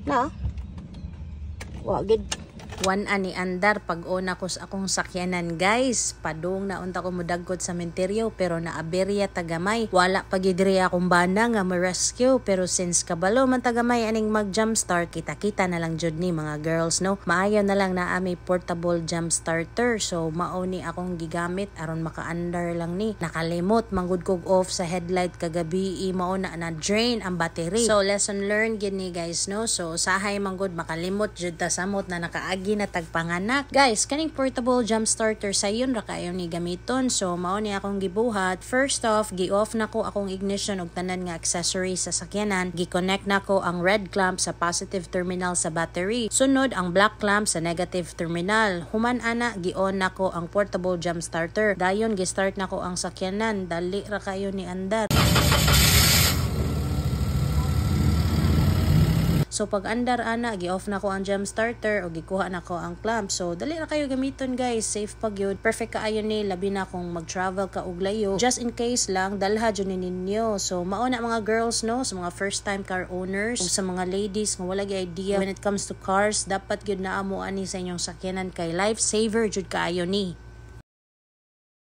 Na? Wagid. One ani andar pag una ko sa akong sakyanan guys. Padung na unta ko mudagkot sa menteryo pero naaberya tagamay. Wala pagidri akong banda nga ma-rescue pero since kabalo man tagamay aning mag-jump start kita-kita na lang jud ni mga girls no. Maayo na lang na ami portable jump starter so mao ni akong gigamit aron maka-andar lang ni. Nakalimot manggod kog off sa headlight kagabi mao na drain ang battery. So lesson learned gini guys no. So sahay manggod makalimot jud ta samot na nakaagi na tagpanganak. Guys, kaning portable jump starter sayon ra kayo ni gamiton. So mao ni akong gibuhat. First off, gi-off nako akong ignition ug tanan nga accessories sa sakyanan. Gi-connect nako ang red clamp sa positive terminal sa battery. Sunod ang black clamp sa negative terminal. Human ana gi-on nako ang portable jump starter. Dayon gi-start nako ang sakyanan. Dali ra kayo ni andar. So pag andar ana gi-off na ko ang jump starter o gikuha na ko ang clamp. So dali na kayo gamiton guys, safe pag yun. Perfect kaayo ni labi na kung mag-travel ka og layo. Just in case lang dalha jud ninyo. So mao na mga girls no, sa mga first time car owners ug sa mga ladies nga wala gyud idea when it comes to cars, dapat gyud na amo ani sa inyong sakyanan kay life saver jud kaayo ni.